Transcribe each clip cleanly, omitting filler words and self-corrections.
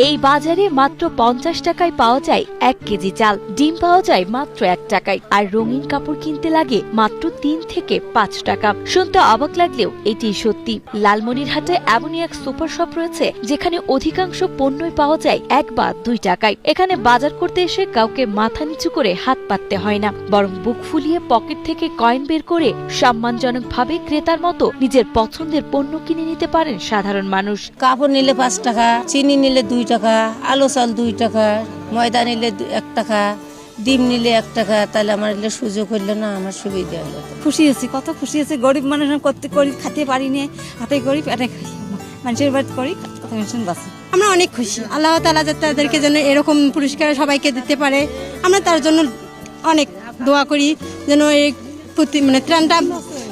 এই বাজারে মাত্র 50 টাকায় পাওয়া যায় 1 কেজি চাল, ডিম পাওয়া যায় মাত্র 1 টাকায়, আর রঙিন কাপড় কিনতে লাগে মাত্র 3 থেকে 5 টাকা। শুনতে অবাক লাগলেও এটি সত্যি। লালমনিরহাটে এমনই এক সুপার শপ রয়েছে যেখানে অধিকাংশ পণ্যই পাওয়া যায় 1 বা 2 টাকায়। এখানে বাজার করতে এসে কাউকে মাথা নিচু করে হাত পাততে হয় না, বরং বুক ফুলিয়ে পকেট থেকে কয়েন বের করে সম্মানজনকভাবে ক্রেতার মতো নিজের পছন্দের পণ্য কিনে নিতে পারেন সাধারণ মানুষ। কাপড় নিলে 5 টাকা, চিনি নিলে 2 টাকা, আলু চাল 2 টাকা, ময়দা নিলে 1 টাকা, ডিম নিলে 1 টাকা। তাহলে আমার এলে সুযোগ হইলো না, আমার সুবিধা হলো। খুশি আছি, কত খুশি আছি। গরিব মানুষ করতে করি, খাতে পারিনি, হাতে গরিব এটা মানুষের বাদ করি, কত টেনশন বাঁচি। আমরা অনেক খুশি, আল্লাহ তাআলা যাতে তাদেরকে যেন এরকম পুরস্কার সবাইকে দিতে পারে। আমরা তার জন্য অনেক দোয়া করি যেন এই ত্রাণটা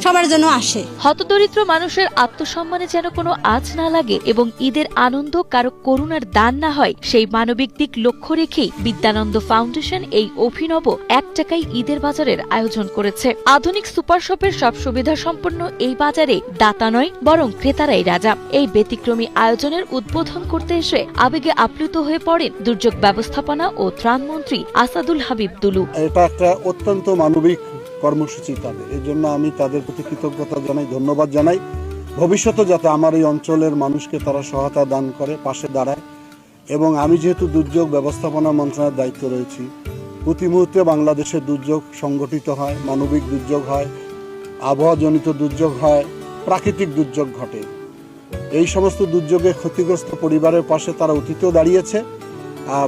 সবার জন্য আসে। হতদরিদ্র মানুষের আত্মসম্মানে যেন কোনো আঁচ না লাগে এবং ঈদের আনন্দ কারো করুণার দান না হয়, সেই মানবিক দিক লক্ষ্য রেখেই বিদ্যানন্দ ফাউন্ডেশন এই অভিনব 1 টাকায় ঈদের বাজারের আয়োজন করেছে। আধুনিক সুপার শপের সব সুবিধা সম্পন্ন এই বাজারে দাতা নয় বরং ক্রেতারাই রাজা। এই ব্যতিক্রমী আয়োজনের উদ্বোধন করতে এসে আবেগে আপ্লুত হয়ে পড়েন দুর্যোগ ব্যবস্থাপনা ও ত্রাণমন্ত্রী আসাদুল হাবিব দুলু। এটা একটা অত্যন্ত মানবিক কর্মসূচি তাদের, এই জন্য আমি তাদের প্রতি কৃতজ্ঞতা জানাই, ধন্যবাদ জানাই। ভবিষ্যতে যাতে আমার এই অঞ্চলের মানুষকে তারা সহায়তা দান করে, পাশে দাঁড়ায়। এবং আমি যেহেতু দুর্যোগ ব্যবস্থাপনা মন্ত্রণালয়ের দায়িত্ব রয়েছি, প্রতি মুহূর্তে বাংলাদেশে দুর্যোগ সংগঠিত হয়, মানবিক দুর্যোগ হয়, আবহাওয়াজনিত দুর্যোগ হয়, প্রাকৃতিক দুর্যোগ ঘটে। এই সমস্ত দুর্যোগে ক্ষতিগ্রস্ত পরিবারের পাশে তারা অতীতেও দাঁড়িয়েছে,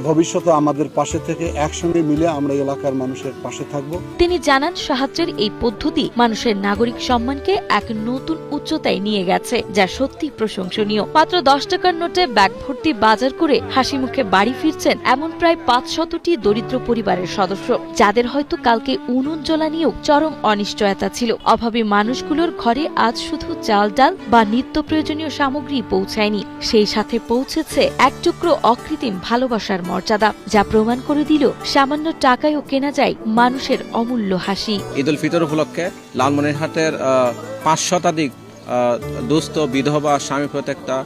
ভবিষ্যতে আমাদের পাশে থেকে একসঙ্গে মিলে আমরা এলাকার মানুষের পাশে থাকব। তিনি জানান, সাহায্যের এই পদ্ধতি মানুষের নাগরিক সম্মানকে এক নতুন উচ্চতায় নিয়ে গেছে, যা সত্যি প্রশংসনীয়। মাত্র 10 টাকার নোটে ব্যাগ ভর্তি বাজার করে হাসি মুখে বাড়ি ফিরছেন এমন প্রায় 500টি দরিদ্র পরিবারের সদস্য, যাদের হয়তো কালকে উনুন জ্বলা নিয়েও চরম অনিশ্চয়তা ছিল। অভাবী মানুষগুলোর ঘরে আজ শুধু চাল ডাল বা নিত্য প্রয়োজনীয় সামগ্রী পৌঁছায়নি, সেই সাথে পৌঁছেছে এক টুকরো অকৃত্রিম ভালোবাসার মর্যাদা, যা প্রমাণ করে দিল সামান্য টাকায়ও কেনা যায় মানুষের অমূল্য হাসি। ঈদ উল ফিতর উপলক্ষে লালমনিরহাটের 5 শতাধিক দুস্থ বিধবা স্বামী প্রত্যেকটা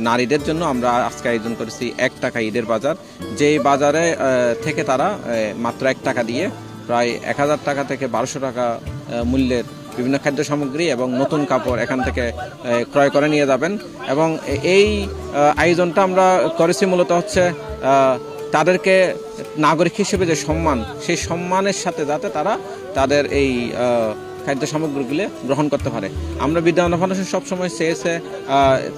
নারীদের জন্য আমরা আজকে আয়োজন করেছি 1 টাকা ঈদের বাজার। যেই বাজারে থেকে তারা মাত্র 1 টাকা দিয়ে প্রায় 1000 টাকা থেকে 1200 টাকা মূল্যের বিভিন্ন খাদ্য সামগ্রী এবং নতুন কাপড় এখান থেকে ক্রয় করে নিয়ে যাবেন। এবং এই আয়োজনটা আমরা করেছি মূলত হচ্ছে তাদেরকে নাগরিক হিসেবে যে সম্মান, সেই সম্মানের সাথে যাতে তারা তাদের এই খাদ্য সামগ্রীগুলো গ্রহণ করতে পারে। আমরা বিদ্যানন্দ ফাউন্ডেশন সবসময় চেয়েছে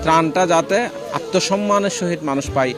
ত্রাণটা যাতে আত্মসম্মানের সহিত মানুষ পায়।